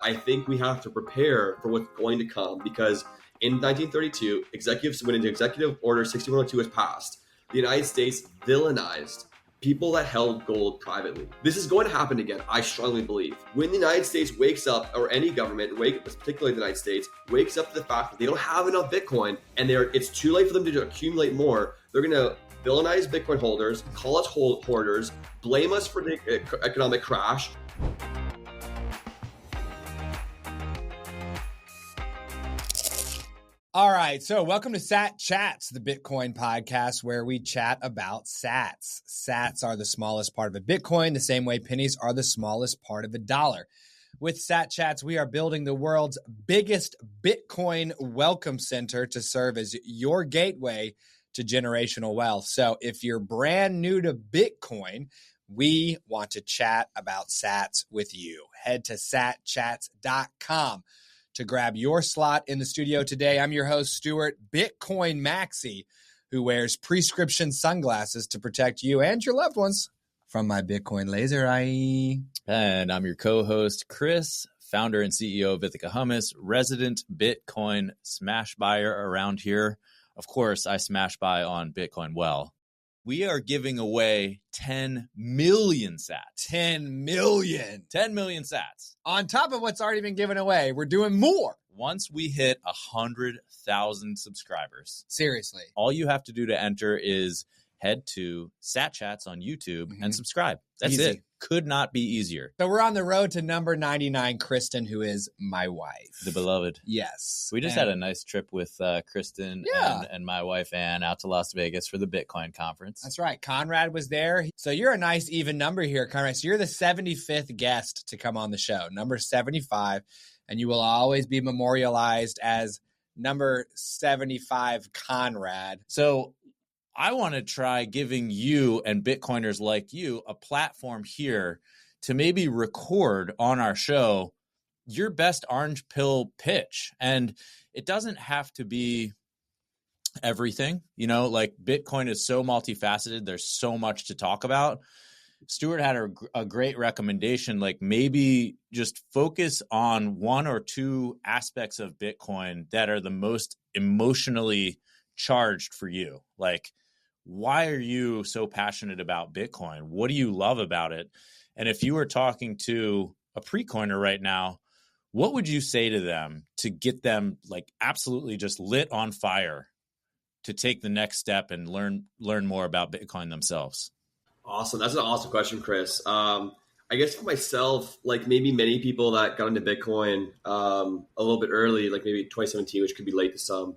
I think we have to prepare for what's going to come, because in 1932, when Executive Order 6102 was passed, the United States villainized people that held gold privately. This is going to happen again, I strongly believe. When the United States wakes up, or any government, particularly the United States, wakes up to the fact that they don't have enough Bitcoin and it's too late for them to accumulate more, they're going to villainize Bitcoin holders, call us hoarders, blame us for the economic crash. All right, so welcome to Sat Chats, the Bitcoin podcast where we chat about sats. Sats are the smallest part of a Bitcoin, the same way pennies are the smallest part of a dollar. With Sat Chats, we are building the world's biggest Bitcoin welcome center to serve as your gateway to generational wealth. So if you're brand new to Bitcoin, we want to chat about sats with you. Head to satchats.com. to grab your slot in the studio today. I'm your host, Stuart Bitcoin Maxi, who wears prescription sunglasses to protect you and your loved ones from my Bitcoin laser eye. And I'm your co-host, Chris, founder and CEO of Ithaca Hummus, resident Bitcoin smash buyer around here. Of course, I smash buy on Bitcoin well. We are giving away 10 million sats. 10 million. 10 million sats. On top of what's already been given away, we're doing more. Once we hit 100,000 subscribers. Seriously. All you have to do to enter is head to Sat Chats on YouTube and subscribe. That's Easy. it. Could not be easier. So we're on the road to number 99, Kristen, who is my wife. The beloved. Yes. We just had a nice trip with Kristen and my wife Ann out to Las Vegas for the Bitcoin conference. That's right. Konrad was there. So you're a nice even number here, Konrad. So you're the 75th guest to come on the show, number 75, and you will always be memorialized as number 75 Konrad. So I want to try giving you and Bitcoiners like you a platform here to maybe record on our show your best orange pill pitch. And it doesn't have to be everything, like Bitcoin is so multifaceted. There's so much to talk about. Stuart had a great recommendation, like maybe just focus on one or two aspects of Bitcoin that are the most emotionally charged for you. Like, why are you so passionate about Bitcoin? What do you love about it? And if you were talking to a pre-coiner right now, what would you say to them to get them like absolutely just lit on fire to take the next step and learn more about Bitcoin themselves? Awesome. That's an awesome question, Chris. I guess for myself, like maybe many people that got into Bitcoin a little bit early, like maybe 2017, which could be late to some.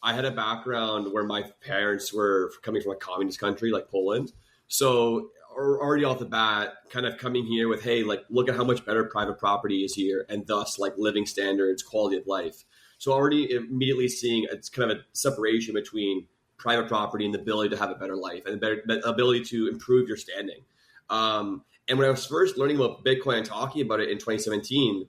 I had a background where my parents were coming from a communist country like Poland. So already off the bat, kind of coming here with, hey, like, look at how much better private property is here, and thus like living standards, quality of life. So already immediately seeing it's kind of a separation between private property and the ability to have a better life and the ability to improve your standing. And when I was first learning about Bitcoin and talking about it in 2017,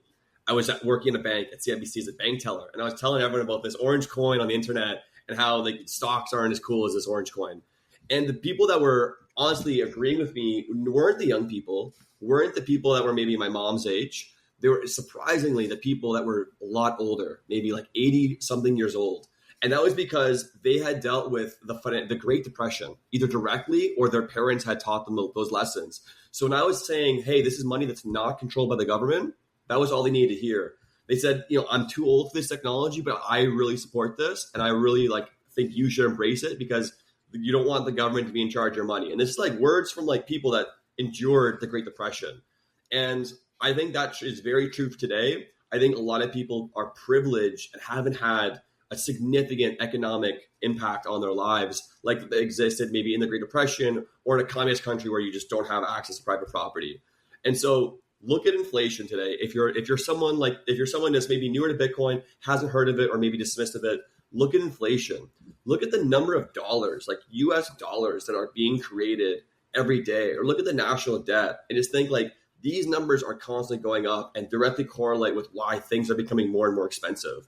I was working in a bank at CIBC as a bank teller, and I was telling everyone about this orange coin on the internet and how like stocks aren't as cool as this orange coin. And the people that were honestly agreeing with me weren't the young people, weren't the people that were maybe my mom's age. They were surprisingly the people that were a lot older, maybe like 80 something years old. And that was because they had dealt with the Great Depression, either directly or their parents had taught them those lessons. So when I was saying, hey, this is money that's not controlled by the government, that was all they needed to hear. They said, I'm too old for this technology, but I really support this. And I really think you should embrace it because you don't want the government to be in charge of your money. And this is like words from like people that endured the Great Depression. And I think that is very true today. I think a lot of people are privileged and haven't had a significant economic impact on their lives like existed maybe in the Great Depression or in a communist country where you just don't have access to private property. And so look at inflation today. If you're someone that's maybe newer to Bitcoin, hasn't heard of it, or maybe dismissed of it, look at inflation. Look at the number of dollars, like US dollars, that are being created every day, or look at the national debt and just think like these numbers are constantly going up and directly correlate with why things are becoming more and more expensive.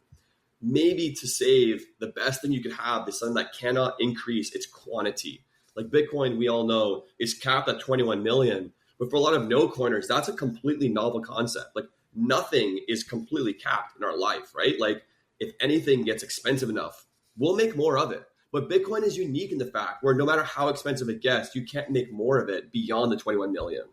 Maybe to save, the best thing you could have is something that cannot increase its quantity. Like Bitcoin, we all know, is capped at 21 million. But for a lot of no coiners, that's a completely novel concept. Like nothing is completely capped in our life, right? Like if anything gets expensive enough, we'll make more of it. But Bitcoin is unique in the fact where no matter how expensive it gets, you can't make more of it beyond the 21 million.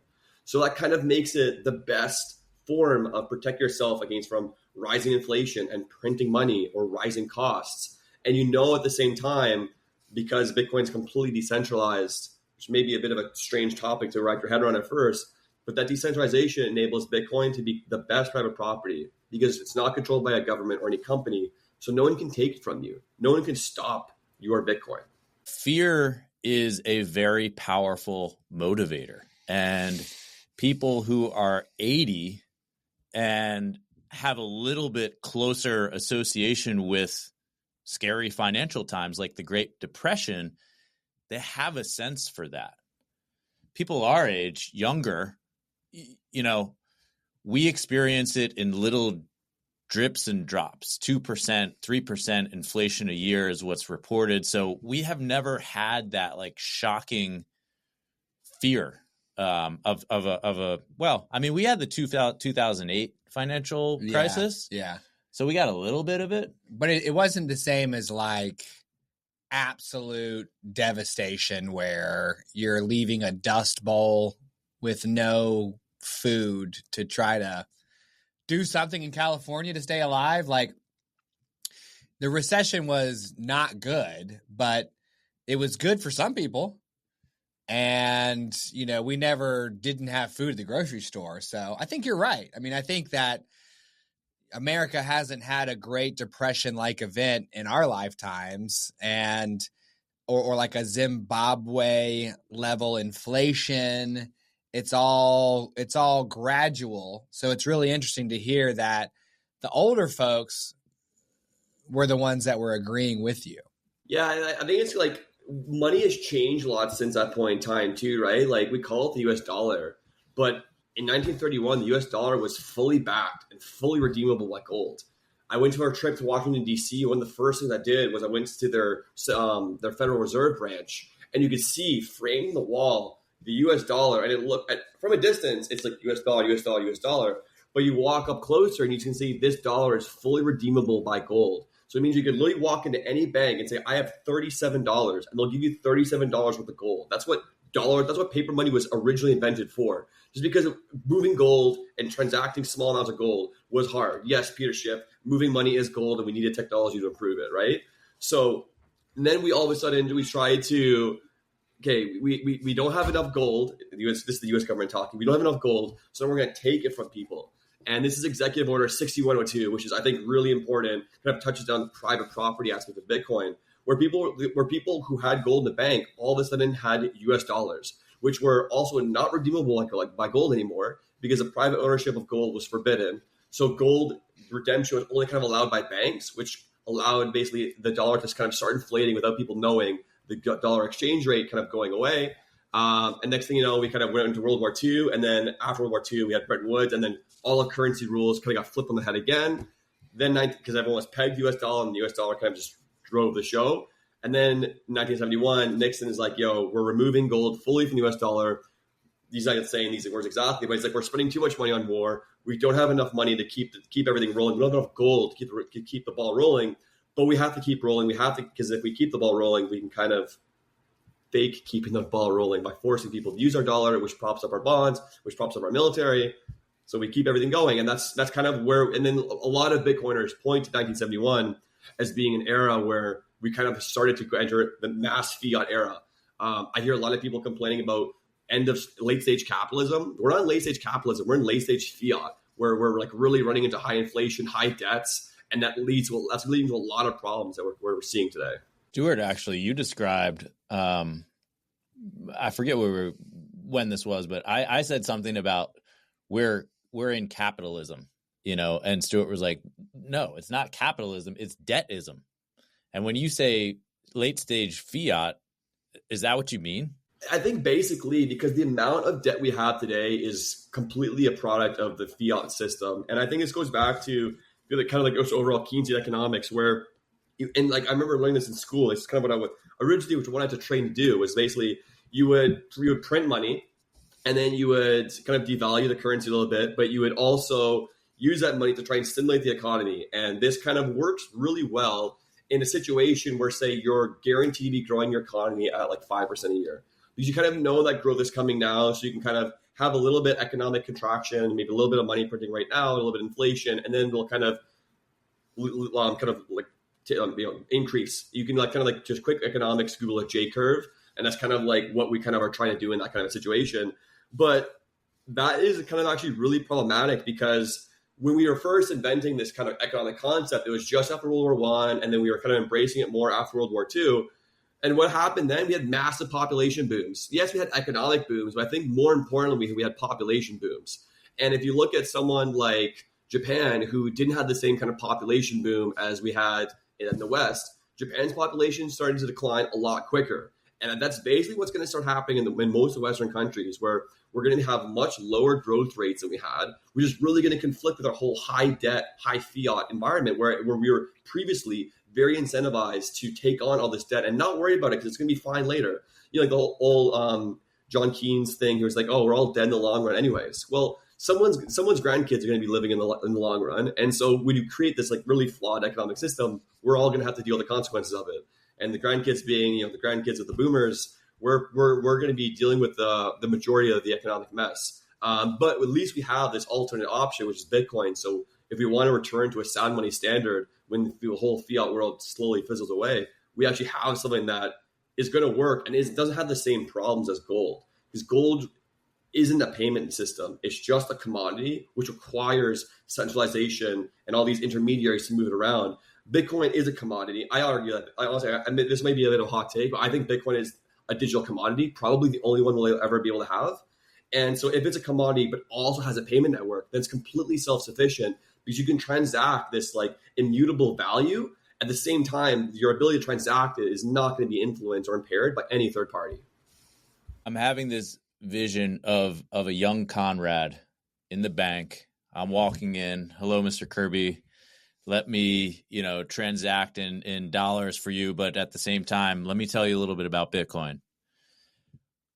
So that kind of makes it the best form of protect yourself against from rising inflation and printing money or rising costs. And at the same time, because Bitcoin's completely decentralized, which may be a bit of a strange topic to wrap your head around at first, but that decentralization enables Bitcoin to be the best private property because it's not controlled by a government or any company. So no one can take it from you. No one can stop your Bitcoin. Fear is a very powerful motivator. And people who are 80 and have a little bit closer association with scary financial times like the Great Depression, they have a sense for that. People our age, younger, we experience it in little drips and drops. 2%, 3% inflation a year is what's reported. So we have never had that like shocking fear we had the 2008 financial crisis. Yeah. So we got a little bit of it. But it wasn't the same as like absolute devastation where you're leaving a dust bowl with no food to try to do something in California to stay alive. Like the recession was not good, but it was good for some people. And, we never didn't have food at the grocery store. So I think you're right. I mean, I think that America hasn't had a Great Depression-like event in our lifetimes or like a Zimbabwe level inflation. It's all gradual. So it's really interesting to hear that the older folks were the ones that were agreeing with you. Yeah, I think it's like money has changed a lot since that point in time too, right? Like we call it the US dollar, but in 1931, the US dollar was fully backed and fully redeemable like gold. I went to our trip to Washington, D.C. One of the first things I did was I went to their Federal Reserve branch, and you could see framed in the wall the US dollar, and it looked from a distance, it's like US dollar, US dollar, US dollar. But you walk up closer and you can see this dollar is fully redeemable by gold. So it means you could literally walk into any bank and say, I have $37, and they'll give you $37 worth of gold. That's what paper money was originally invented for. Just because moving gold and transacting small amounts of gold was hard. Yes, Peter Schiff, moving money is gold, and we needed technology to improve it, right? So then we all of a sudden we tried to, we don't have enough gold. This is the U.S. government talking. We don't have enough gold, so we're going to take it from people. And this is Executive Order 6102, which is, I think, really important, kind of touches down the private property aspect of Bitcoin, where people who had gold in the bank all of a sudden had US dollars, which were also not redeemable like by gold anymore because the private ownership of gold was forbidden. So gold redemption was only kind of allowed by banks, which allowed basically the dollar to kind of start inflating without people knowing, the dollar exchange rate kind of going away. And next thing you know, we kind of went into World War II. And then after World War II, we had Bretton Woods. And then all the currency rules kind of got flipped on the head again. Then because everyone was pegged US dollar, and the US dollar kind of just drove the show. And then in 1971, Nixon is like, we're removing gold fully from the US dollar. He's not saying these words exactly, but it's like, we're spending too much money on war. We don't have enough money to keep everything rolling. We don't have enough gold to keep the ball rolling, but we have to keep rolling. Because if we keep the ball rolling, we can kind of fake keeping the ball rolling by forcing people to use our dollar, which props up our bonds, which props up our military. So we keep everything going. And that's kind of where, and then a lot of Bitcoiners point to 1971 as being an era where we kind of started to enter the mass fiat era. I hear a lot of people complaining about end of late stage capitalism. We're not in late stage capitalism. We're in late stage fiat, where we're like really running into high inflation, high debts, and that's leading to a lot of problems that we're seeing today. Stuart, actually, you described, I forget when this was, but I said something about we're in capitalism, and Stuart was like, no, it's not capitalism, it's debtism. And when you say late stage fiat, is that what you mean? I think basically because the amount of debt we have today is completely a product of the fiat system. And I think this goes back to kind of like overall Keynesian economics, where I remember learning this in school. It's kind of what I would originally, which I wanted to train to do, was basically you would print money, and then you would kind of devalue the currency a little bit, but you would also use that money to try and stimulate the economy. And this kind of works really well in a situation where, say, you're guaranteed to be growing your economy at like 5% a year. Because you kind of know that growth is coming now, so you can kind of have a little bit economic contraction, maybe a little bit of money printing right now, a little bit of inflation, and then they'll kind of increase. You can just quick economics, Google a J curve, and that's kind of like what we kind of are trying to do in that kind of situation. But that is kind of actually really problematic, because when we were first inventing this kind of economic concept, it was just after World War I, and then we were kind of embracing it more after World War II. And what happened then? We had massive population booms. Yes, we had economic booms, but I think more importantly, we had population booms. And if you look at someone like Japan, who didn't have the same kind of population boom as we had in the West, Japan's population started to decline a lot quicker. And that's basically what's going to start happening in most of Western countries, where we're going to have much lower growth rates than we had, which is really going to conflict with our whole high debt, high fiat environment, where we were previously very incentivized to take on all this debt and not worry about it because it's going to be fine later. You know, like the whole John Keynes thing. He was like, "Oh, we're all dead in the long run, anyways." Well, someone's grandkids are going to be living in the long run, and so when you create this like really flawed economic system, we're all going to have to deal with the consequences of it. And the grandkids being, the grandkids of the boomers, we're going to be dealing with the majority of the economic mess. But at least we have this alternate option, which is Bitcoin. So if we want to return to a sound money standard when the whole fiat world slowly fizzles away, we actually have something that is going to work and doesn't have the same problems as gold. Because gold isn't a payment system. It's just a commodity, which requires centralization and all these intermediaries to move it around. Bitcoin is a commodity. I argue that, honestly, I admit this might be a bit of a hot take, but I think Bitcoin is a digital commodity, probably the only one we'll ever be able to have. And so if it's a commodity, but also has a payment network, then it's completely self-sufficient, because you can transact this like immutable value. At the same time, your ability to transact it is not going to be influenced or impaired by any third party. I'm having this vision of a young Konrad in the bank. I'm walking in. Hello, Mr. Kirby. Let me, transact in dollars for you. But at the same time, let me tell you a little bit about Bitcoin.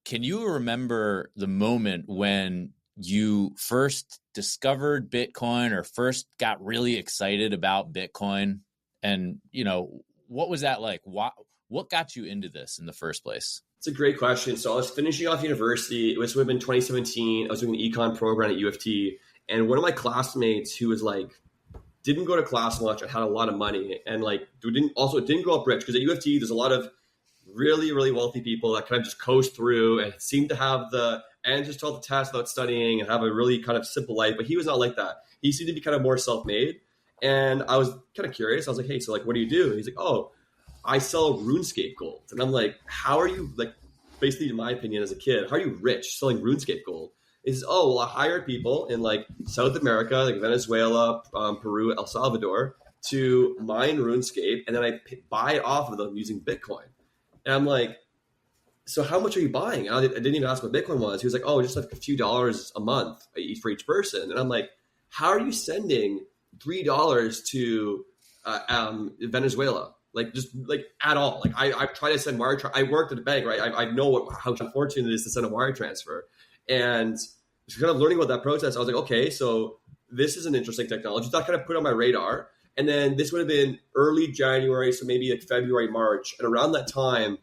Can you remember the moment when you first discovered Bitcoin or first got really excited about Bitcoin? And, what was that like? What got you into this in the first place? It's a great question. So I was finishing off university. It was in 2017. I was doing an econ program at U of T. And one of my classmates who was like, didn't go to class much and had a lot of money, and like didn't grow up rich, because at U of T, there's a lot of really, really wealthy people that kind of just coast through and seem to have the answers to all the tests without studying and have a really kind of simple life. But he was not like that. He seemed to be kind of more self-made. And I was kind of curious. I was like, hey, so like, what do you do? And he's like, oh, I sell RuneScape gold. And I'm like, how are you, like, basically, in my opinion, as a kid, how are you rich selling RuneScape gold? He says, oh, well, I hire people in like South America, like Venezuela, Peru, El Salvador, to mine RuneScape, and then I buy it off of them using Bitcoin. And I'm like, so how much are you buying? And I didn't even ask what Bitcoin was. He was like, oh, just like a few dollars a month for each person. And I'm like, how are you sending $3 to Venezuela? Like, just like at all. Like I try to send wire. I worked at a bank, right? I know how unfortunate it is to send a wire transfer. And just kind of learning about that process, I was like, okay, so this is an interesting technology. So that kind of put on my radar. And then this would have been early January, so maybe like February, March. And around that time,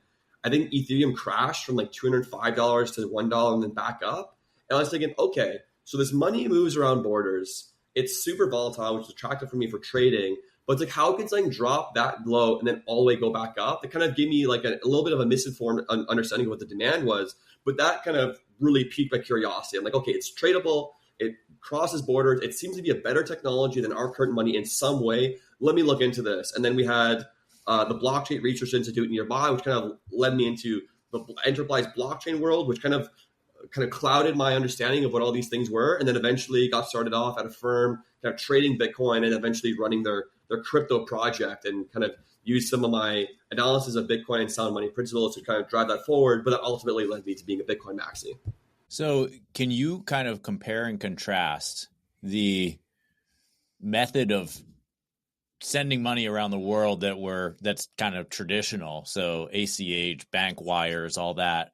I think Ethereum crashed from like $205 to $1 and then back up. And I was thinking, okay, so this money moves around borders. It's super volatile, which is attractive for me for trading. But it's like, how can something drop that low and then all the way go back up? It kind of gave me like a little bit of a misinformed understanding of what the demand was. But that kind of really piqued my curiosity. I'm like, okay, it's tradable. It crosses borders. It seems to be a better technology than our current money in some way. Let me look into this. And then we had the Blockchain Research Institute nearby, which kind of led me into the enterprise blockchain world, which kind of clouded my understanding of what all these things were. And then eventually got started off at a firm kind of trading Bitcoin and eventually running their crypto project, and kind of used some of my analysis of Bitcoin and sound money principles to kind of drive that forward. But that ultimately led me to being a Bitcoin maxi. So can you kind of compare and contrast the method of sending money around the world that's kind of traditional, so ACH, bank wires, all that,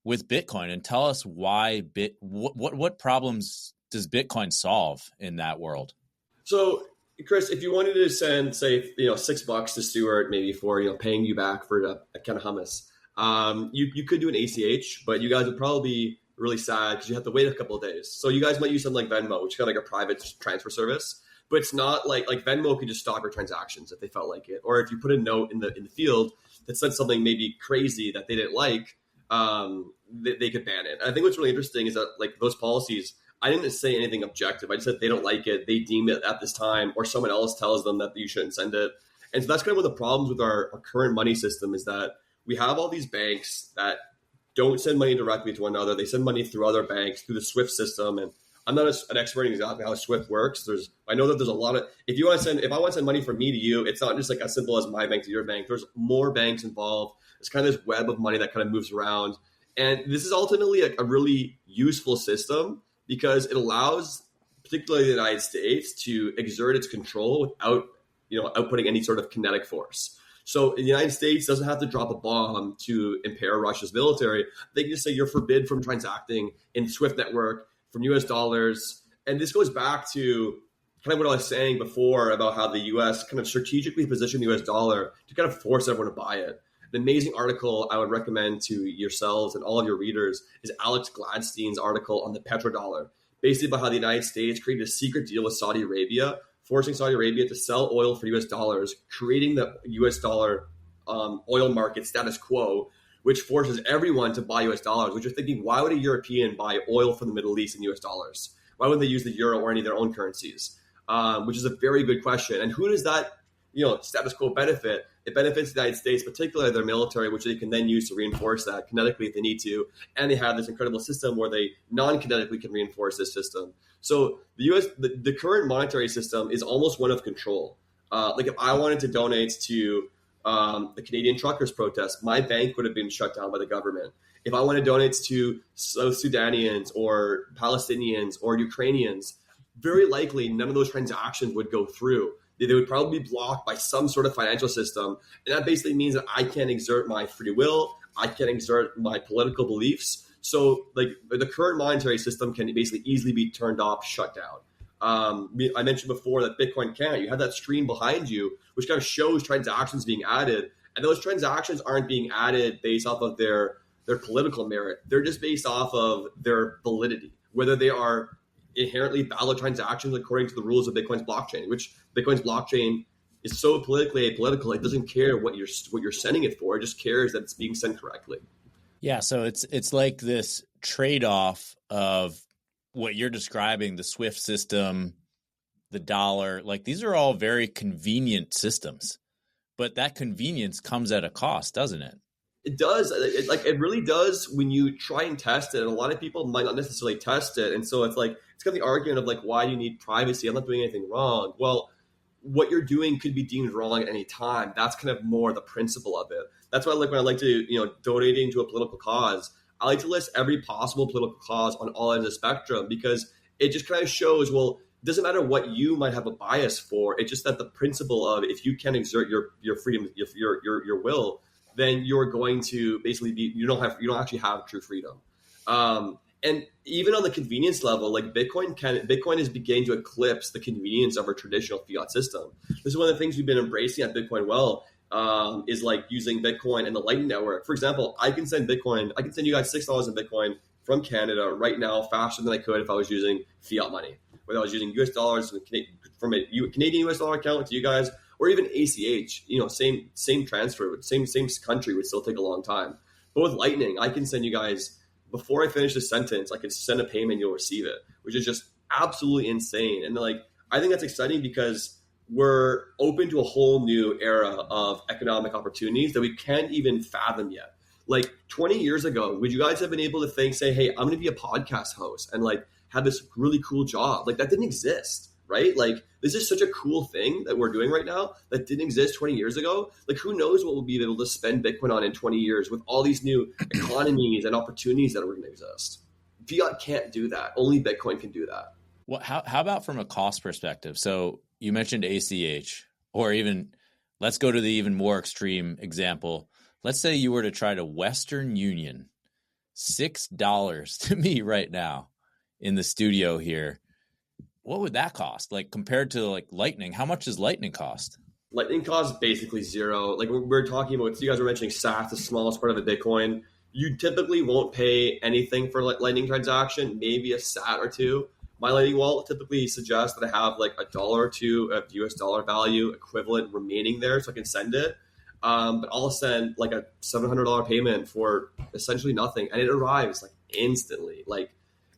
with Bitcoin, and tell us why what problems does Bitcoin solve in that world? So, Chris, if you wanted to send, say, $6 to Stuart, maybe for paying you back for a can of hummus, you could do an ACH, but you guys would probably be really sad because you have to wait a couple of days. So you guys might use something like Venmo, which is kind of like a private transfer service, but it's not like Venmo could just stop your transactions if they felt like it, or if you put a note in the field that said something maybe crazy that they didn't like, they could ban it. And I think what's really interesting is that like those policies, I didn't say anything objective. I just said they don't like it. They deem it at this time, or someone else tells them that you shouldn't send it. And so that's kind of one of the problems with our current money system is that we have all these banks that don't send money directly to one another. They send money through other banks, through the SWIFT system. And I'm not an expert in exactly how SWIFT works. I know that there's a lot of, if I want to send money from me to you, it's not just like as simple as my bank to your bank. There's more banks involved. It's kind of this web of money that kind of moves around. And this is ultimately a really useful system because it allows, particularly the United States, to exert its control without, outputting any sort of kinetic force. So the United States doesn't have to drop a bomb to impair Russia's military. They can just say you're forbid from transacting in SWIFT network from US dollars. And this goes back to kind of what I was saying before about how the US kind of strategically positioned the US dollar to kind of force everyone to buy it. An amazing article I would recommend to yourselves and all of your readers is Alex Gladstein's article on the petrodollar, basically about how the United States created a secret deal with Saudi Arabia, forcing Saudi Arabia to sell oil for US dollars, creating the US dollar oil market status quo, which forces everyone to buy US dollars, which you're thinking, why would a European buy oil from the Middle East in US dollars? Why wouldn't they use the euro or any of their own currencies? Which is a very good question. And who does that status quo benefit? It benefits the United States, particularly their military, which they can then use to reinforce that kinetically if they need to. And they have this incredible system where they non-kinetically can reinforce this system. So the current monetary system is almost one of control. Like if I wanted to donate to the Canadian truckers protest, my bank would have been shut down by the government. If I want to donate to South Sudanians or Palestinians or Ukrainians, very likely none of those transactions would go through. They would probably be blocked by some sort of financial system. And that basically means that I can't exert my free will. I can't exert my political beliefs. So like the current monetary system can basically easily be turned off, shut down. I mentioned before that Bitcoin can't. You have that screen behind you, which kind of shows transactions being added. And those transactions aren't being added based off of their political merit. They're just based off of their validity, whether they are inherently valid transactions according to the rules of Bitcoin's blockchain, which Bitcoin's blockchain is so politically apolitical. It doesn't care what you're sending it for. It just cares that it's being sent correctly. Yeah. So it's like this trade-off of what you're describing, the SWIFT system, the dollar, like these are all very convenient systems, but that convenience comes at a cost, doesn't it? It does. It really does when you try and test it. And a lot of people might not necessarily test it. And so it's like, it's kind of the argument of like, why do you need privacy? I'm not doing anything wrong. Well, what you're doing could be deemed wrong at any time. That's kind of more the principle of it. That's why when I like to, donating to a political cause, I like to list every possible political cause on all ends of the spectrum, because it just kind of shows, well, it doesn't matter what you might have a bias for. It's just that the principle of if you can exert your freedom, your will, then you're going to basically you don't actually have true freedom. And even on the convenience level, like Bitcoin is beginning to eclipse the convenience of our traditional fiat system. This is one of the things we've been embracing at Bitcoin Well, is like using Bitcoin and the Lightning Network. For example, I can send you guys $6 in Bitcoin from Canada right now faster than I could if I was using fiat money, whether I was using US dollars from a Canadian US dollar account to you guys, or even ACH, same transfer, same country would still take a long time. But with Lightning, I can send you guys, before I finish the sentence, I can send a payment, you'll receive it, which is just absolutely insane. And I think that's exciting because we're open to a whole new era of economic opportunities that we can't even fathom yet. Like 20 years ago, would you guys have been able to say, hey, I'm going to be a podcast host and have this really cool job? Like that didn't exist. Right? Like this is such a cool thing that we're doing right now that didn't exist 20 years ago. Like who knows what we'll be able to spend Bitcoin on in 20 years with all these new economies and opportunities that are going to exist. Fiat can't do that. Only Bitcoin can do that. Well, how about from a cost perspective? So you mentioned ACH, or even let's go to the even more extreme example. Let's say you were to try to Western Union $6 to me right now in the studio here. what would that cost? Like compared to like Lightning, how much does Lightning cost? Lightning costs basically zero. Like we're talking about, so you guys were mentioning SAT, the smallest part of a Bitcoin. You typically won't pay anything for Lightning transaction, maybe a SAT or two. My Lightning wallet typically suggests that I have like $1 or $2 of US dollar value equivalent remaining there, so I can send it. But I'll send like a $700 payment for essentially nothing, and it arrives like instantly. Like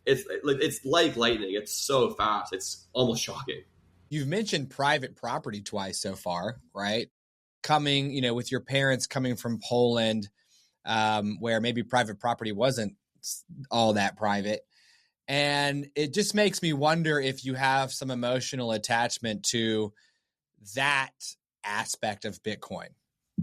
it's like lightning. It's so fast. It's almost shocking. You've mentioned private property twice so far, right? Coming, with your parents coming from Poland, where maybe private property wasn't all that private. And it just makes me wonder if you have some emotional attachment to that aspect of Bitcoin.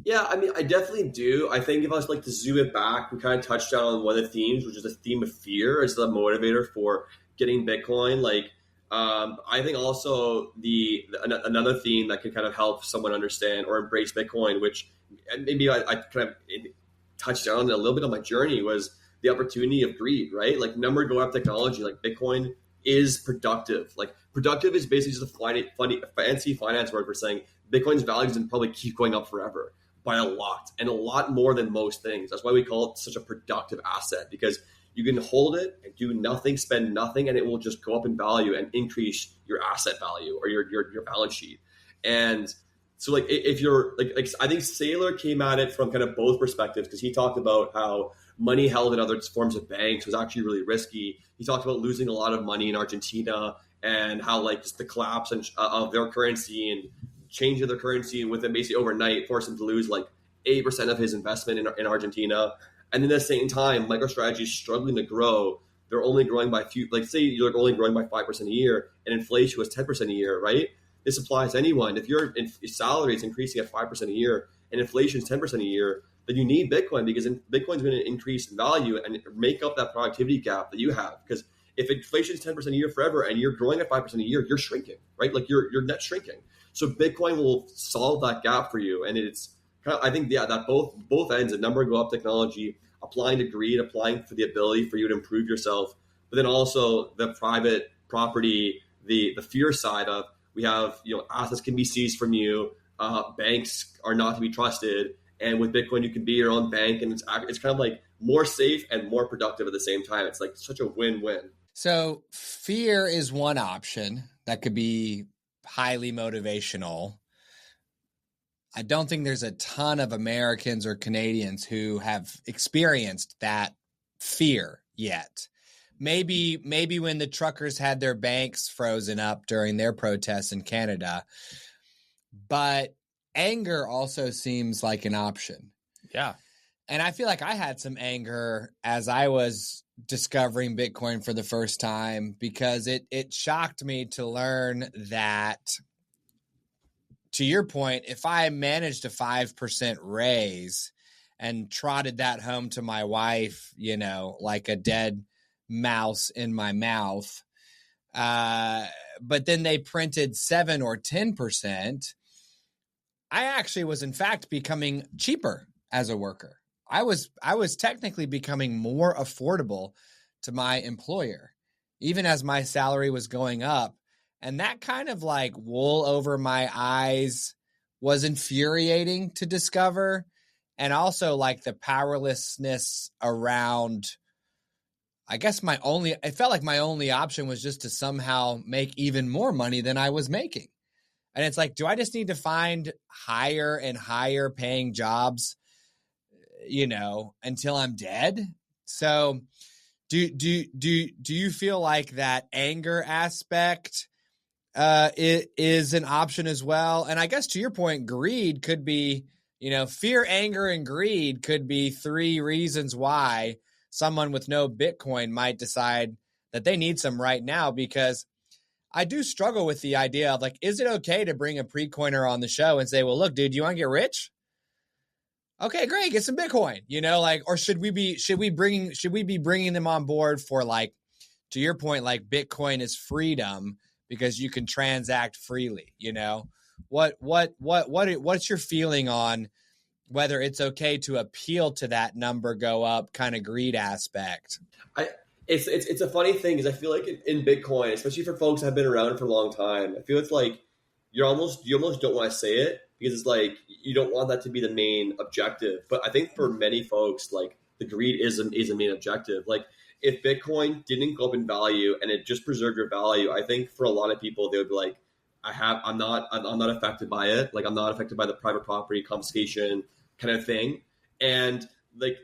Yeah, I mean, I definitely do. I think if I was like to zoom it back, we kind of touched on one of the themes, which is the theme of fear as the motivator for getting Bitcoin. Like, I think also another theme that could kind of help someone understand or embrace Bitcoin, which maybe I kind of touched on a little bit on my journey, was the opportunity of greed, right? Like number go up technology, like Bitcoin is productive. Like productive is basically just a fancy finance word for saying Bitcoin's values and probably keep going up forever by a lot, and a lot more than most things. That's why we call it such a productive asset, because you can hold it and do nothing, spend nothing, and it will just go up in value and increase your asset value or your balance sheet. And so like if you're like I think Saylor came at it from kind of both perspectives, because he talked about how money held in other forms of banks was actually really risky. He talked about losing a lot of money in Argentina and how like just the collapse of their currency and change of their currency within basically overnight forced him to lose like 8% of his investment in Argentina. And then at the same time, MicroStrategy is struggling to grow. They're only growing by like say you're only growing by 5% a year, and inflation was 10% a year, right? This applies to anyone. If your salary is increasing at 5% a year and inflation is 10% a year, then you need Bitcoin, because Bitcoin is going to increase in value and make up that productivity gap that you have. Because if inflation is 10% a year forever and you're growing at 5% a year, you're shrinking, right? Like you're net shrinking. So Bitcoin will solve that gap for you. And it's kind of, I think, yeah, that both ends, a number go up technology, applying to greed, applying for the ability for you to improve yourself, but then also the private property, the fear side of, we have, assets can be seized from you, banks are not to be trusted, and with Bitcoin you can be your own bank, and it's kind of like more safe and more productive at the same time. It's like such a win-win. So fear is one option that could be highly motivational. I don't think there's a ton of Americans or Canadians who have experienced that fear yet. Maybe when the truckers had their banks frozen up during their protests in Canada, but anger also seems like an option. Yeah. And I feel like I had some anger as I was discovering Bitcoin for the first time, because it shocked me to learn that, to your point, if I managed a 5% raise and trotted that home to my wife, like a dead mouse in my mouth, but then they printed 7 or 10%, I actually was in fact becoming cheaper as a worker. I was technically becoming more affordable to my employer, even as my salary was going up. And that kind of like wool over my eyes was infuriating to discover. And also like the powerlessness around, I guess it felt like my only option was just to somehow make even more money than I was making. And it's like, do I just need to find higher and higher paying jobs, until I'm dead? So do you feel like that anger aspect is an option as well? And I guess to your point, greed could be, fear, anger, and greed could be 3 reasons why someone with no Bitcoin might decide that they need some right now. Because I do struggle with the idea of like, is it okay to bring a pre-coiner on the show and say, well, look, dude, you want to get rich? Okay, great. Get some Bitcoin, or should we be bringing them on board for, like, to your point, like Bitcoin is freedom because you can transact freely, what's your feeling on whether it's okay to appeal to that number go up kind of greed aspect? It's a funny thing because I feel like in Bitcoin, especially for folks that have been around for a long time, I feel it's like you almost don't want to say it because it's like you don't want that to be the main objective. But I think for many folks, like the greed is a main objective. Like if Bitcoin didn't go up in value and it just preserved your value, I think for a lot of people they would be like, I'm not affected by it. Like I'm not affected by the private property confiscation kind of thing, and like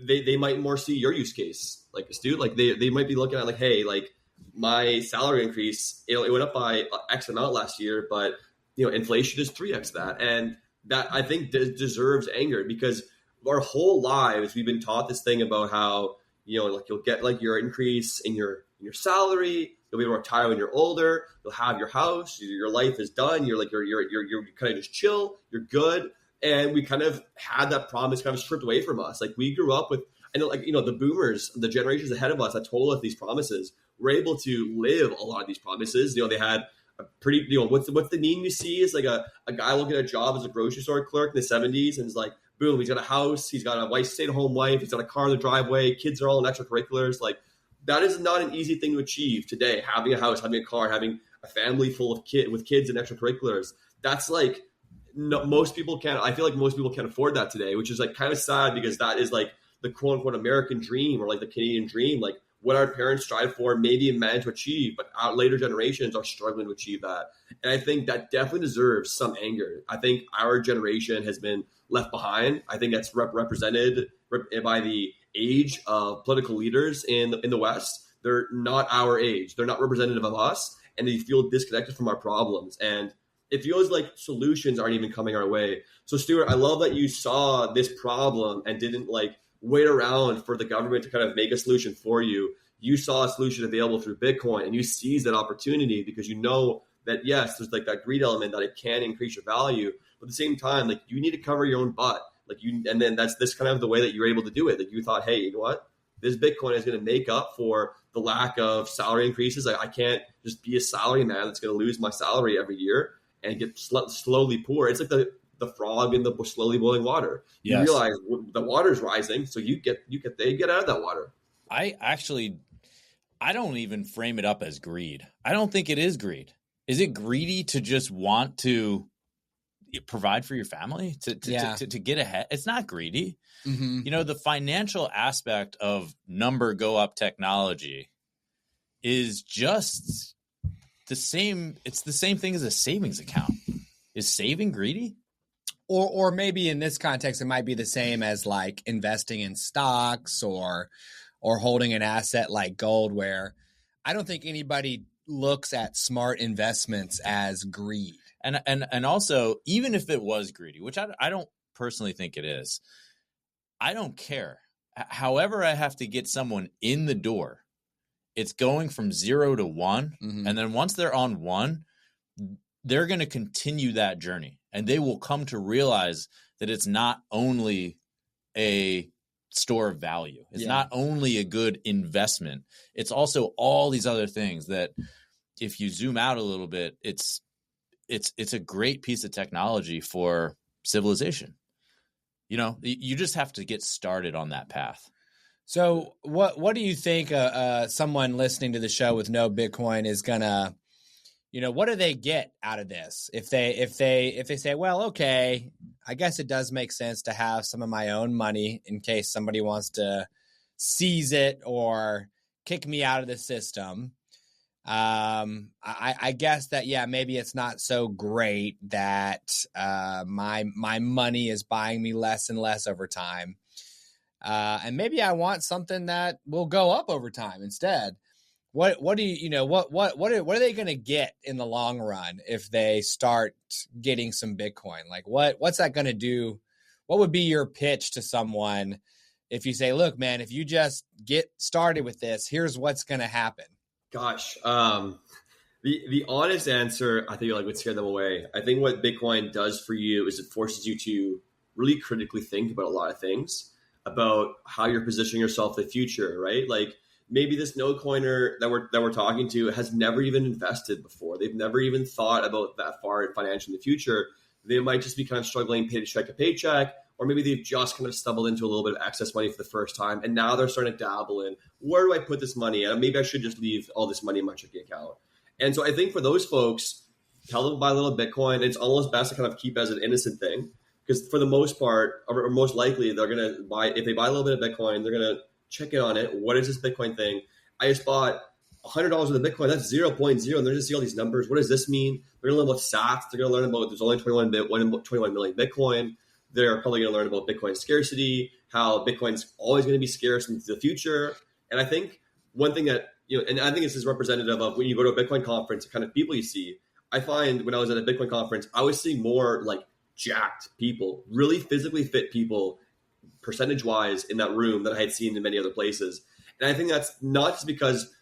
they might more see your use case, like Stu, like they might be looking at like, hey, like my salary increase, it went up by X amount last year, but inflation is 3x that, and that I think deserves anger because our whole lives we've been taught this thing about how like you'll get like your increase in your salary, you'll be able to retire when you're older, you'll have your house, your life is done, you're kind of just chill, you're good. And we kind of had that promise kind of stripped away from us. Like we grew up with, I know, like, the boomers, the generations ahead of us that told us these promises were able to live a lot of these promises. They had a pretty, what's the meme you see is like a guy looking at a job as a grocery store clerk in the 70s. And it's like, boom, he's got a house, he's got a wife, stay-at-home wife, he's got a car in the driveway, kids are all in extracurriculars. Like that is not an easy thing to achieve today. Having a house, having a car, having a family full of kids and extracurriculars. That's like, no, most people can't. I feel like most people can't afford that today, which is like kind of sad because that is like the quote unquote American dream or like the Canadian dream, like what our parents strive for, maybe managed to achieve, but our later generations are struggling to achieve that. And I think that definitely deserves some anger. I think our generation has been left behind. I think that's represented by the age of political leaders in the West. They're not our age. They're not representative of us, and they feel disconnected from our problems. And it feels like solutions aren't even coming our way. So Stuart, I love that you saw this problem and didn't like wait around for the government to kind of make a solution for you. You saw a solution available through Bitcoin and you seized that opportunity because you know that yes, there's like that greed element that it can increase your value. But at the same time, like you need to cover your own butt. And then that's this kind of the way that you're able to do it. Like you thought, hey, you know what? This Bitcoin is going to make up for the lack of salary increases. I can't just be a salary man that's going to lose my salary every year and get slowly poor. It's like the frog in the slowly boiling water. Yes. You realize the water's rising, so they get out of that water. I don't even frame it up as greed. I don't think it is greed. Is it greedy to just want to provide for your family to get ahead? It's not greedy. Mm-hmm. The financial aspect of number go up technology is just the same. It's the same thing as a savings account. Is saving greedy? Or maybe in this context, it might be the same as like investing in stocks or holding an asset like gold, where I don't think anybody looks at smart investments as greed. And also, even if it was greedy, which I don't personally think it is, I don't care. However, I have to get someone in the door. It's going from 0 to 1. Mm-hmm. And then once they're on 1, they're going to continue that journey. And they will come to realize that it's not only a store of value. It's not only a good investment. It's also all these other things that if you zoom out a little bit, it's a great piece of technology for civilization. You just have to get started on that path. So what do you think someone listening to the show with no Bitcoin is gonna, what do they get out of this? If they say, well, okay, I guess it does make sense to have some of my own money in case somebody wants to seize it or kick me out of the system. I guess that, maybe it's not so great that my money is buying me less and less over time. And maybe I want something that will go up over time instead. What are they going to get in the long run if they start getting some Bitcoin? Like what's that going to do? What would be your pitch to someone if you say, look, man, if you just get started with this, here's what's going to happen? Gosh, the honest answer, I think would scare them away. I think what Bitcoin does for you is it forces you to really critically think about a lot of things, about how you're positioning yourself in the future, right? Like maybe this no coiner that we're talking to has never even invested before. They've never even thought about that far financially in the future. They might just be kind of struggling paycheck to paycheck, or maybe they've just kind of stumbled into a little bit of excess money for the first time, and now they're starting to dabble in, where do I put this money? And maybe I should just leave all this money in my checking account. And so I think for those folks, tell them to buy a little Bitcoin. It's almost best to kind of keep as an innocent thing, because for the most part, or most likely, they're going to buy, if they buy a little bit of Bitcoin, they're going to check in on it. What is this Bitcoin thing? I just bought $100 worth of Bitcoin. That's 0.0. And they're going to see all these numbers. What does this mean? They're going to learn about sats. They're going to learn about there's only 21 million Bitcoin. They're probably going to learn about Bitcoin scarcity, how Bitcoin's always going to be scarce into the future. And I think one thing that, and I think this is representative of when you go to a Bitcoin conference, the kind of people you see. I find when I was at a Bitcoin conference, I was seeing more like jacked people, really physically fit people, percentage-wise, in that room that I had seen in many other places. And I think that's not just because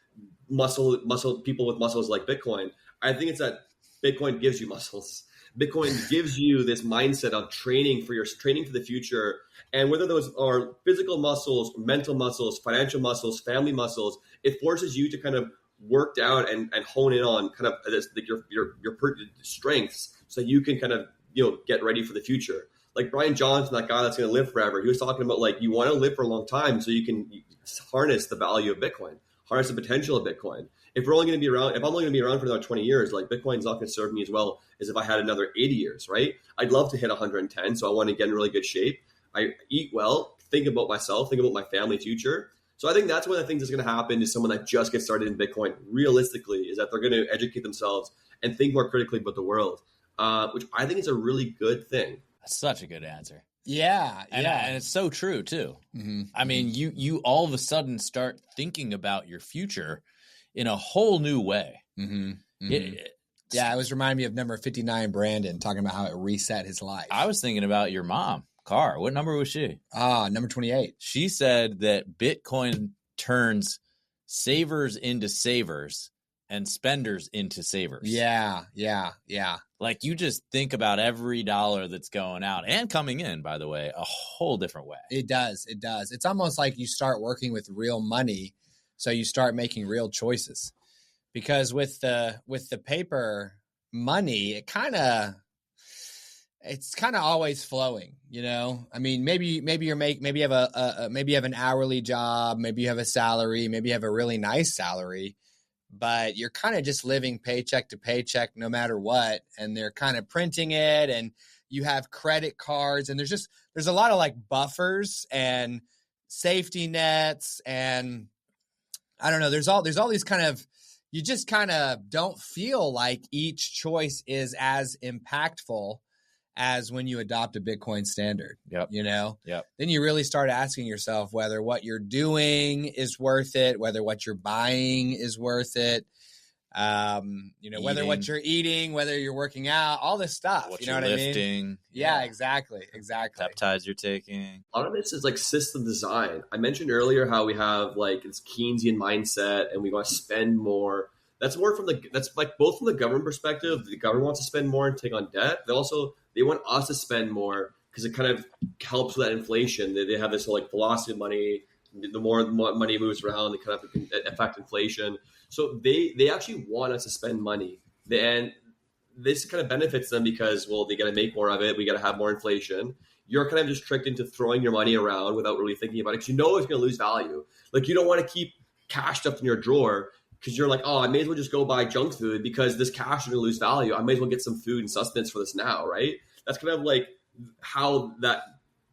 muscle people with muscles like Bitcoin. I think it's that Bitcoin gives you muscles. Bitcoin gives you this mindset of training for the future. And whether those are physical muscles, mental muscles, financial muscles, family muscles, it forces you to kind of work down and hone in on kind of this, like your strengths, so that you can kind of get ready for the future. Like Brian Johnson, that guy that's going to live forever, he was talking about like you want to live for a long time so you can harness the value of Bitcoin, harness the potential of Bitcoin. If I'm only going to be around for another 20 years, like Bitcoin's not going to serve me as well as if I had another 80 years, right? I'd love to hit 110, so I want to get in really good shape. I eat well, think about myself, think about my family future. So I think that's one of the things that's going to happen to someone that just gets started in Bitcoin, realistically, is that they're going to educate themselves and think more critically about the world, which I think is a really good thing. That's such a good answer. Yeah. And it's so true, too. Mm-hmm. I mean, you all of a sudden start thinking about your future in a whole new way. Mm-hmm. Mm-hmm. It was reminding me of number 59, Brandon, talking about how it reset his life. I was thinking about your mom, Car. What number was she? Number 28. She said that Bitcoin turns savers into savers and spenders into savers. Yeah. Like you just think about every dollar that's going out and coming in, by the way, a whole different way. It does. It's almost like you start working with real money. So you start making real choices, because with the paper money, it's kind of always flowing, I mean, maybe you have an hourly job, maybe you have a salary, maybe you have a really nice salary, but you're kind of just living paycheck to paycheck no matter what. And they're kind of printing it, and you have credit cards, and there's a lot of like buffers and safety nets, and I don't know. There's all these kind of, you just kind of don't feel like each choice is as impactful as when you adopt a Bitcoin standard. Yep. Yep. Then you really start asking yourself whether what you're doing is worth it, whether what you're buying is worth it. Whether what you're eating, whether you're working out, all this stuff. What you know you're what lifting. I mean? Yeah, exactly. Peptides you're taking. A lot of this is like system design. I mentioned earlier how we have like this Keynesian mindset and we want to spend more. That's more that's like both from the government perspective. The government wants to spend more and take on debt. They want us to spend more because it kind of helps with that inflation. They have this whole like velocity of money. The more money moves around, it kind of can affect inflation. So they actually want us to spend money. And this kind of benefits them because, well, they got to make more of it. We got to have more inflation. You're kind of just tricked into throwing your money around without really thinking about it, because you know it's going to lose value. Like you don't want to keep cash stuffed in your drawer because you're like, oh, I may as well just go buy junk food because this cash is going to lose value. I may as well get some food and sustenance for this now, right? That's kind of like how that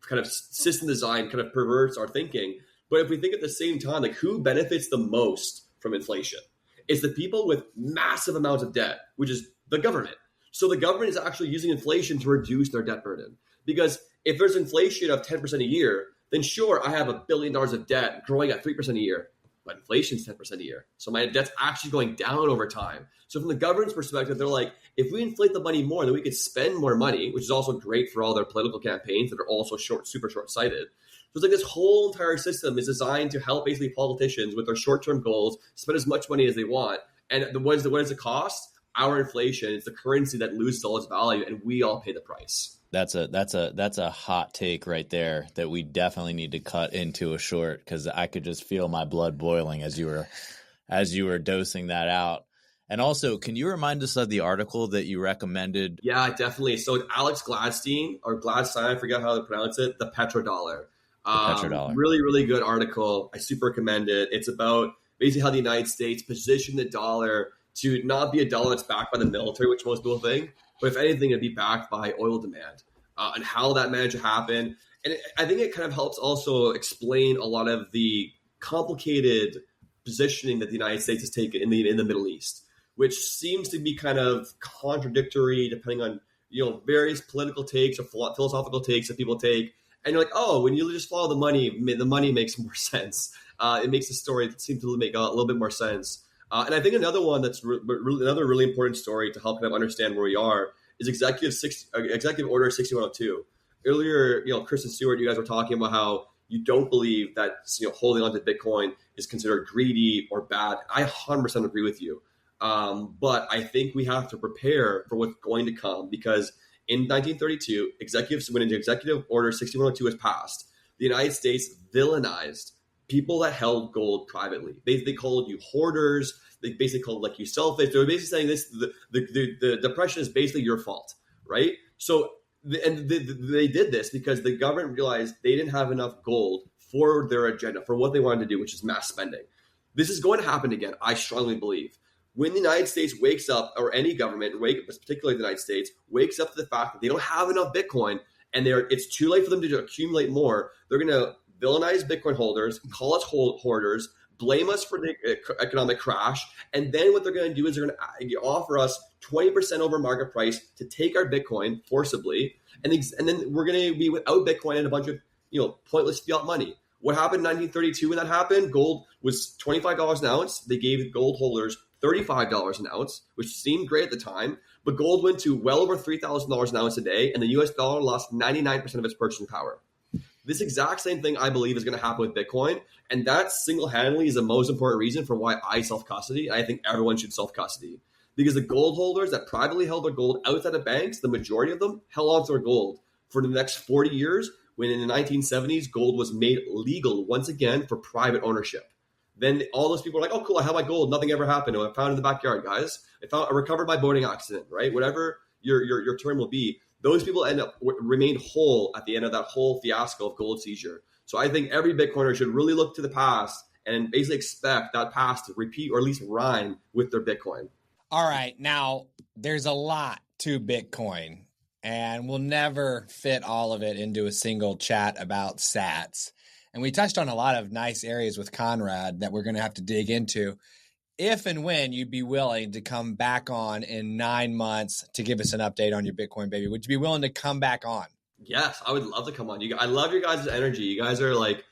kind of system design kind of perverts our thinking. But if we think at the same time, like who benefits the most from inflation? It's the people with massive amounts of debt, which is the government. So the government is actually using inflation to reduce their debt burden. Because if there's inflation of 10% a year, then sure, I have $1 billion of debt growing at 3% a year, but inflation's 10% a year. So my debt's actually going down over time. So from the government's perspective, they're like, if we inflate the money more, then we could spend more money, which is also great for all their political campaigns that are also super short-sighted. So it's like this whole entire system is designed to help basically politicians with their short-term goals spend as much money as they want. And what does it cost? Our inflation. It's the currency that loses all its value, and we all pay the price. That's a hot take right there that we definitely need to cut into a short, because I could just feel my blood boiling as you were dosing that out. And also, can you remind us of the article that you recommended? Yeah, definitely. So Alex Gladstein or Gladstein, I forget how to pronounce it, the petrodollar. The petrodollar. Really, really good article. I super recommend it. It's about basically how the United States positioned the dollar to not be a dollar that's backed by the military, which most people think, but if anything, it'd be backed by oil demand, and how that managed to happen. And I think it kind of helps also explain a lot of the complicated positioning that the United States has taken in the Middle East, which seems to be kind of contradictory depending on various political takes or philosophical takes that people take. And you're like, oh, when you just follow the money makes more sense. It makes the story seem to make a little bit more sense. And I think another one that's another really important story to help kind of understand where we are is Executive Order 6102. Earlier, Chris and Stuart, you guys were talking about how you don't believe that holding onto Bitcoin is considered greedy or bad. I 100% agree with you. But I think we have to prepare for what's going to come, because in 1932, when Executive Order 6102 was passed, the United States villainized people that held gold privately. They called you hoarders. They basically called you selfish. They were basically saying this: the depression is basically your fault, right? So, they did this because the government realized they didn't have enough gold for their agenda, for what they wanted to do, which is mass spending. This is going to happen again, I strongly believe. When the United States wakes up, or any government, particularly the United States, wakes up to the fact that they don't have enough Bitcoin and it's too late for them to accumulate more, they're going to villainize Bitcoin holders, call us hoarders, blame us for the economic crash, and then what they're going to do is they're going to offer us 20% over market price to take our Bitcoin forcibly, and then we're going to be without Bitcoin and a bunch of pointless fiat money. What happened in 1932 when that happened? Gold was $25 an ounce. They gave gold holders $35 an ounce, which seemed great at the time, but gold went to well over $3,000 an ounce a day, and the US dollar lost 99% of its purchasing power. This exact same thing, I believe, is going to happen with Bitcoin, and that single-handedly is the most important reason for why I self-custody. I think everyone should self-custody, because the gold holders that privately held their gold outside of banks, the majority of them held on to their gold for the next 40 years, when in the 1970s, gold was made legal once again for private ownership. Then all those people are like, oh, cool, I have my gold. Nothing ever happened. I found it in the backyard, guys. I recovered by boating accident, right? Whatever your term will be. Those people remain whole at the end of that whole fiasco of gold seizure. So I think every Bitcoiner should really look to the past and basically expect that past to repeat or at least rhyme with their Bitcoin. All right. Now, there's a lot to Bitcoin, and we'll never fit all of it into a single chat about sats. And we touched on a lot of nice areas with Konrad that we're going to have to dig into. If and when you'd be willing to come back on in 9 months to give us an update on your Bitcoin, baby, would you be willing to come back on? Yes, I would love to come on. I love your guys' energy. You guys are like,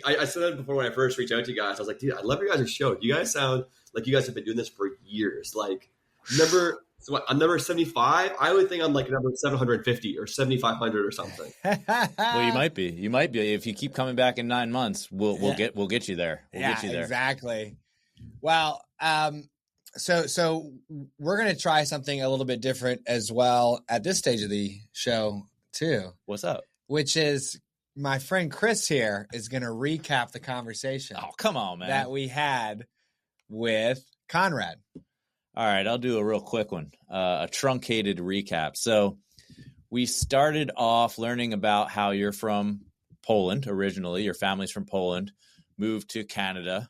I said that before when I first reached out to you guys. I was like, dude, I love your guys' show. You guys sound like you guys have been doing this for years. Like, I'm number 75. I would think I'm like number 750 or 7,500 or something. Well, you might be. You might be. If you keep coming back in 9 months, we'll get you there. We'll get you there. Exactly. Well, so we're going to try something a little bit different as well at this stage of the show too. What's up? Which is my friend Chris here is going to recap the conversation. Oh, come on, man. That we had with Konrad. All right, I'll do a real quick one, a truncated recap. So we started off learning about how you're from Poland originally. Your family's from Poland, moved to Canada,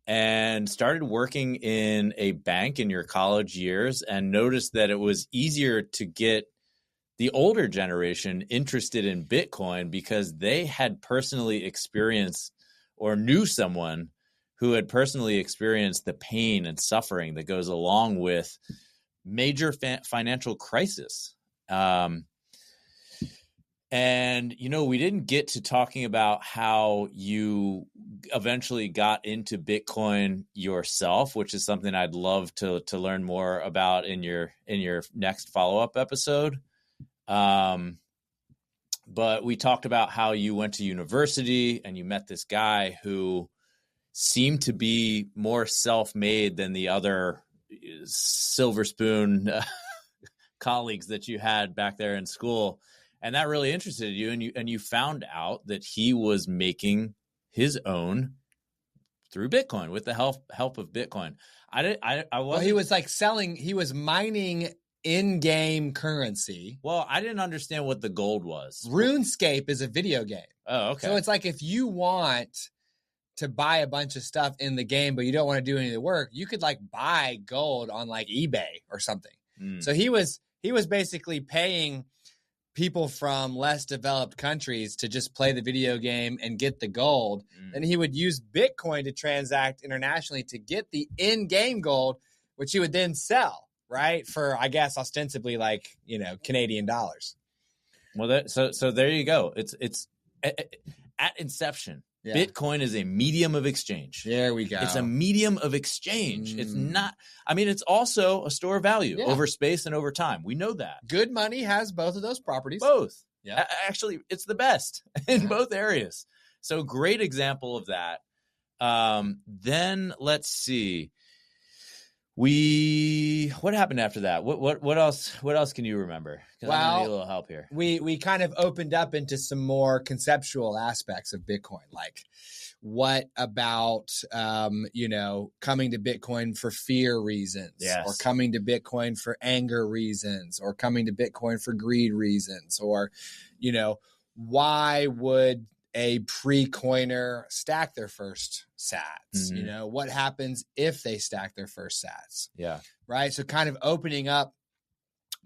and started working in a bank in your college years, and noticed that it was easier to get the older generation interested in Bitcoin because they had personally experienced or knew someone who had personally experienced the pain and suffering that goes along with major financial crisis. And, we didn't get to talking about how you eventually got into Bitcoin yourself, which is something I'd love to learn more about in your next follow-up episode. But we talked about how you went to university and you met this guy who seemed to be more self-made than the other silver spoon colleagues that you had back there in school. And that really interested you. And you found out that he was making his own through Bitcoin with the help of Bitcoin. I didn't. I wasn't. Well, he was like selling. He was mining in-game currency. Well, I didn't understand what the gold was. RuneScape is a video game. Oh, okay. So it's like if you want to buy a bunch of stuff in the game, but you don't want to do any of the work, you could like buy gold on like eBay or something. So he was basically paying people from less developed countries to just play the video game and get the gold. And he would use Bitcoin to transact internationally to get the in-game gold, which he would then sell, right? For, I guess, ostensibly like, Canadian dollars. Well, so there you go. It's at inception. Yeah. Bitcoin is a medium of exchange. There we go. It's a medium of exchange. It's not, it's also a store of value over space and over time. We know that. Good money has both of those properties. Both. Yeah. Actually, it's the best in both areas. So great example of that. Then let's see. What happened after that? What else can you remember? Because I need a little help here. We kind of opened up into some more conceptual aspects of Bitcoin, like what about coming to Bitcoin for fear reasons, or coming to Bitcoin for anger reasons, or coming to Bitcoin for greed reasons, or why would a pre-coiner stack their first sats? What happens if they stack their first sats? Yeah. Right. So kind of opening up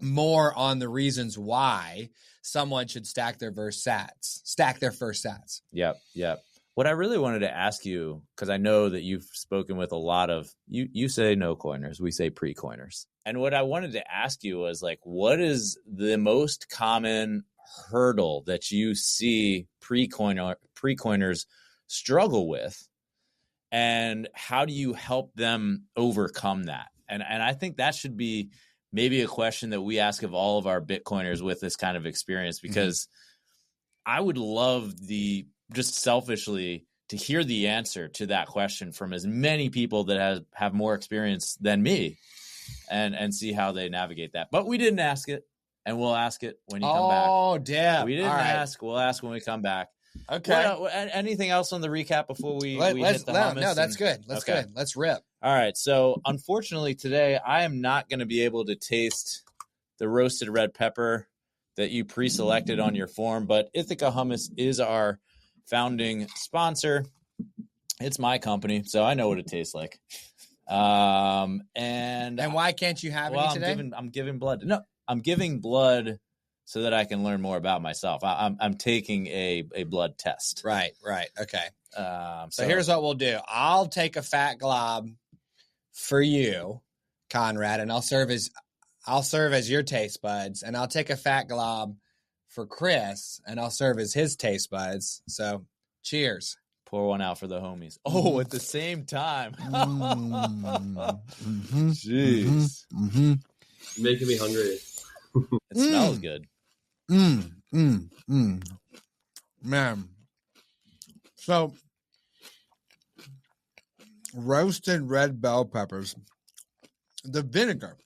more on the reasons why someone should stack their first sats. Yep. What I really wanted to ask you, because I know that you've spoken with a lot of, you say no coiners, we say pre-coiners. And what I wanted to ask you was like, what is the most common hurdle that you see pre-coiners struggle with, and how do you help them overcome that? And I think that should be maybe a question that we ask of all of our Bitcoiners with this kind of experience, because I would love just selfishly to hear the answer to that question from as many people that have more experience than me, and see how they navigate that. But we didn't ask it. And we'll ask it when you come back. Oh, damn. We didn't ask. We'll ask when we come back. Okay. Anything else on the recap before we hit the hummus? No, that's good. Good. Let's rip. All right. So, unfortunately, today I am not going to be able to taste the roasted red pepper that you pre-selected on your form, but Ithaca Hummus is our founding sponsor. It's my company, so I know what it tastes like. And why can't you have any today? I'm giving blood. No. I'm giving blood so that I can learn more about myself. I'm taking a blood test. Right. Okay. So here's what we'll do. I'll take a fat glob for you, Konrad, and I'll serve as your taste buds, and I'll take a fat glob for Chris, and I'll serve as his taste buds. So cheers. Pour one out for the homies. Oh, at the same time. Jeez. Making me hungry. It smells good. Man. So, roasted red bell peppers. The vinegar.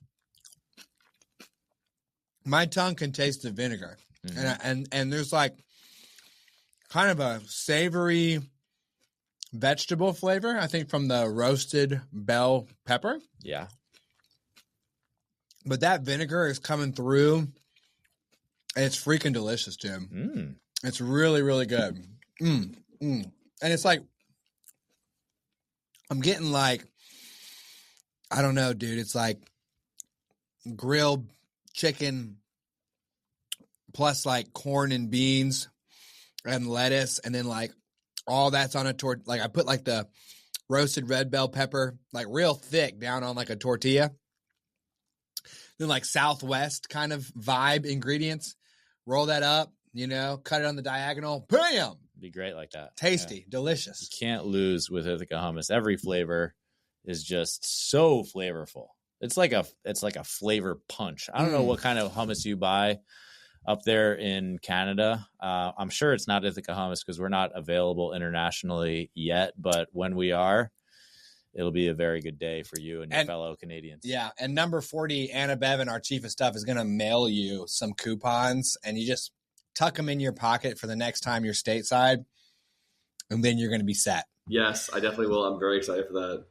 My tongue can taste the vinegar. And there's like kind of a savory vegetable flavor, I think, from the roasted bell pepper. Yeah. But that vinegar is coming through, and it's freaking delicious, Jim. It's really, really good. And it's like, I'm getting like, I don't know, dude. It's like grilled chicken plus like corn and beans and lettuce, and then like all that's on a like I put like the roasted red bell pepper like real thick down on like a tortilla. Then like Southwest kind of vibe ingredients. Roll that up, cut it on the diagonal. Bam! Be great like that. Tasty, delicious. You can't lose with Ithaca hummus. Every flavor is just so flavorful. It's like a flavor punch. I don't know what kind of hummus you buy up there in Canada. I'm sure it's not Ithaca hummus because we're not available internationally yet. But when we are, it'll be a very good day for you and your fellow Canadians. Yeah. And number 40, Anna Bevan, our chief of staff, is going to mail you some coupons, and you just tuck them in your pocket for the next time you're stateside, and then you're going to be set. Yes, I definitely will. I'm very excited for that.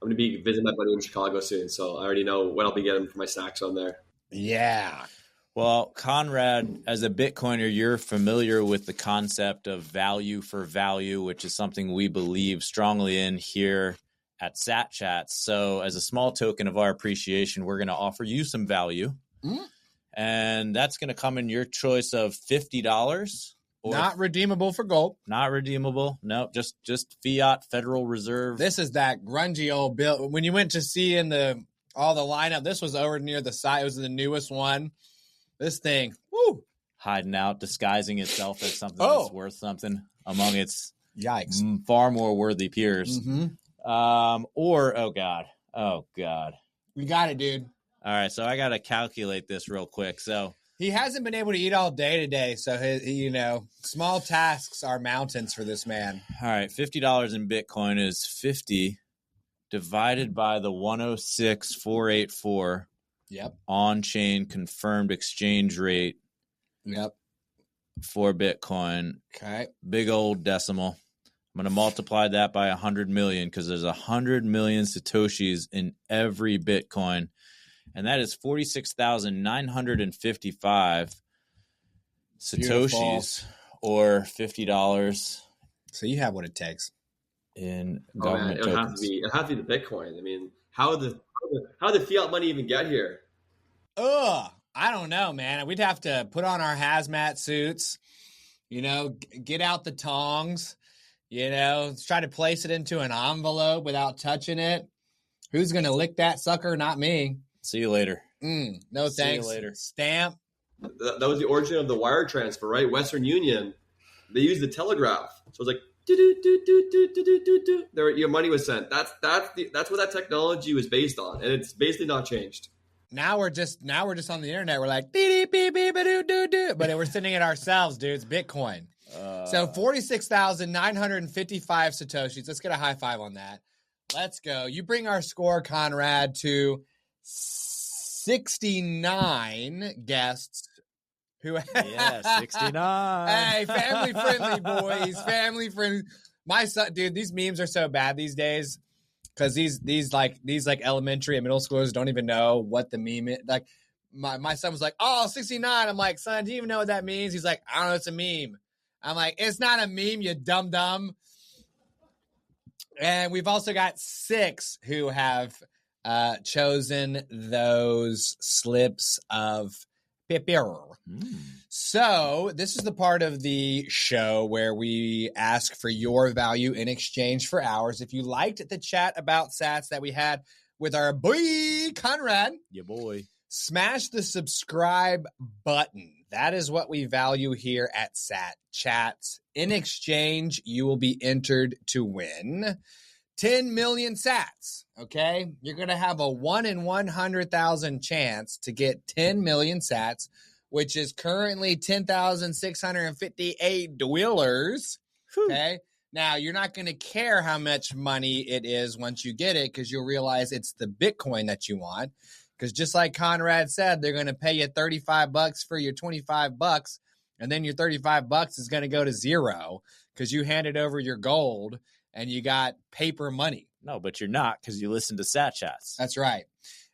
I'm going to be visiting my buddy in Chicago soon, so I already know what I'll be getting for my snacks on there. Yeah. Well, Konrad, as a Bitcoiner, you're familiar with the concept of value for value, which is something we believe strongly in here at Sat Chats. So as a small token of our appreciation, we're going to offer you some value. And that's going to come in your choice of $50. Not redeemable for gold. Not redeemable. No, just fiat Federal Reserve. This is that grungy old bill. When you went to see in all the lineup, this was over near the side. It was the newest one. This thing, woo, hiding out, disguising itself as something that's worth something among its yikes far more worthy peers. Oh god, you got it, dude. All right, so I got to calculate this real quick. So he hasn't been able to eat all day today, so small tasks are mountains for this man. All right, $50 in Bitcoin is 50 divided by the 106,484. Yep. On-chain confirmed exchange rate. Yep. For Bitcoin. Okay. Big old decimal. I'm going to multiply that by 100 million because there's 100 million Satoshis in every Bitcoin. And that is 46,955 Satoshis or $50. So you have what it takes in government tokens. It has to be the Bitcoin. I mean, how did the fiat money even get here? I don't know, man. We'd have to put on our hazmat suits, get out the tongs, try to place it into an envelope without touching it. Who's going to lick that sucker? Not me. See you later. No, thanks. See you later. Stamp. That was the origin of the wire transfer, right? Western Union, they used the telegraph. So it was like, your money was sent. That's what that technology was based on, and it's basically not changed. Now we're just on the internet. We're like beep beep beep doo doo doo, but we're sending it ourselves, dude. It's Bitcoin. So 46,955 Satoshis. Let's get a high five on that. Let's go. You bring our score, Konrad, to 69 guests. 69. Hey, family friendly, boys. Family friendly. My son, dude, these memes are so bad these days because these elementary and middle schoolers don't even know what the meme is. Like my son was like, "Oh, 69." I'm like, "Son, do you even know what that means?" He's like, "I don't know. It's a meme." I'm like, "It's not a meme, you dumb." And we've also got 6 who have chosen those slips of paper. So this is the part of the show where we ask for your value in exchange for ours. If you liked the chat about sats that we had with our boy Konrad, your boy, smash the subscribe button. That is what we value here at Sat Chats. In exchange, you will be entered to win 10 million sats. Okay, you're gonna have a 1 in 100,000 chance to get 10 million sats, which is currently 10,658 $. Okay. Now, you're not going to care how much money it is once you get it because you'll realize it's the Bitcoin that you want. Because just like Konrad said, they're going to pay you $35 for your $25, and then your $35 is going to go to zero because you handed over your gold and you got paper money. No, but you're not because you listen to Sat Chats. That's right.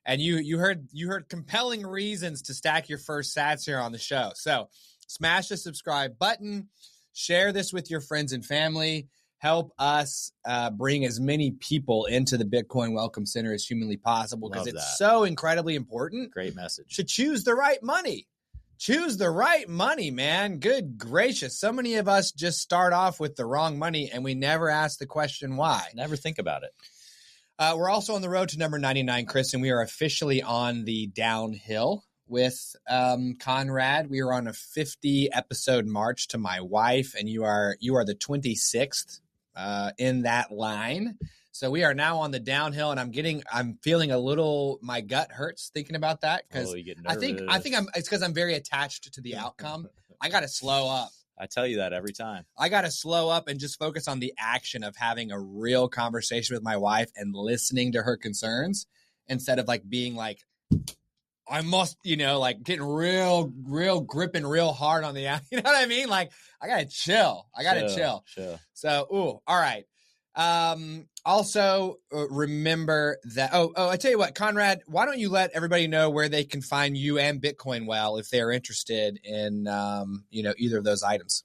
And you heard compelling reasons to stack your first sats here on the show. So smash the subscribe button, share this with your friends and family, help us bring as many people into the Bitcoin Welcome Center as humanly possible because it's so incredibly important. Great message. To choose the right money. Choose the right money, man. Good gracious. So many of us just start off with the wrong money and we never ask the question why. Never think about it. We're also on the road to number 99, Chris, and we are officially on the downhill with Konrad. We are on a 50 episode march to my wife, and you are the 26th in that line. So we are now on the downhill, and I'm feeling a little, my gut hurts thinking about that because I think it's because I'm very attached to the outcome. I got to slow up. I tell you that every time. I got to slow up and just focus on the action of having a real conversation with my wife and listening to her concerns instead of like being like, I must, like getting real gripping real hard on the, you know what I mean? Like I got to chill. Chill. So, all right. Also, remember that. Oh, I tell you what, Konrad, why don't you let everybody know where they can find you and Bitcoin Well if they're interested in, either of those items.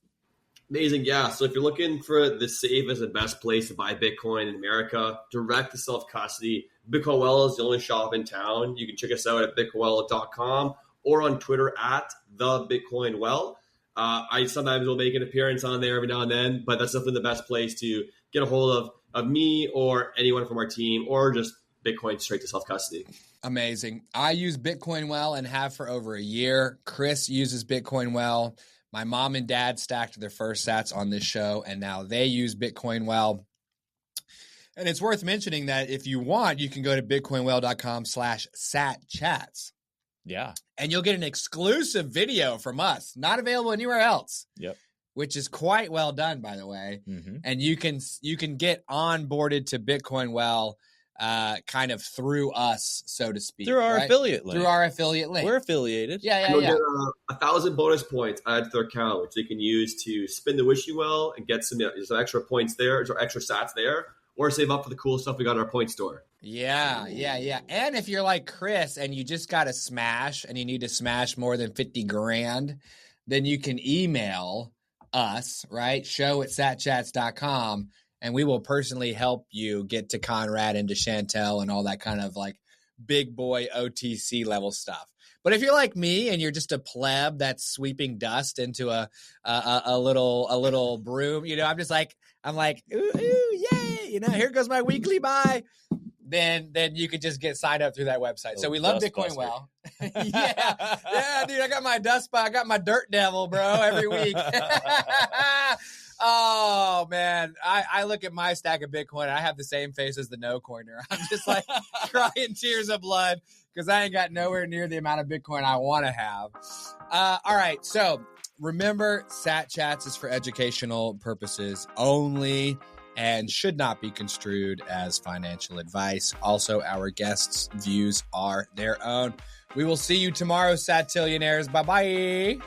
Amazing. Yeah. So if you're looking for the safest and best place to buy Bitcoin in America, direct to self-custody, Bitcoin Well is the only shop in town. You can check us out at bitcoinwell.com or on Twitter at the Bitcoin Well. I sometimes will make an appearance on there every now and then, but that's definitely the best place to get a hold of me or anyone from our team, or just Bitcoin straight to self-custody. Amazing. I use Bitcoin Well and have for over a year. Chris uses Bitcoin Well. My mom and dad stacked their first sats on this show, and now they use Bitcoin Well. And it's worth mentioning that if you want, you can go to bitcoinwell.com/satchats. Yeah. And you'll get an exclusive video from us, not available anywhere else. Yep. Which is quite well done, by the way. Mm-hmm. And you can get onboarded to Bitcoin Well kind of through us, so to speak. Through our affiliate link. Through our affiliate link. We're affiliated. Yeah. You'll get 1,000 bonus points added to their account, which they can use to spin the wishing well and get some extra points there, or extra sats there, or save up for the cool stuff we got in our point store. Yeah. And if you're like Chris and you just got to smash and you need to smash more than 50 grand, then you can email us, right? show@satchats.com, and we will personally help you get to Konrad and to Chantel and all that kind of like big boy OTC level stuff. But if you're like me and you're just a pleb that's sweeping dust into a little broom, I'm like, ooh, yay, here goes my weekly buy. Then you could just get signed up through that website. So we love Bitcoin Well. yeah, dude, I got my dust buy. I got my dirt devil, bro, every week. Oh, man. I look at my stack of Bitcoin. I have the same face as the no coiner. I'm just like crying tears of blood because I ain't got nowhere near the amount of Bitcoin I want to have. All right. So remember, Sat Chats is for educational purposes only and should not be construed as financial advice. Also, our guests' views are their own. We will see you tomorrow, Satillionaires. Bye-bye.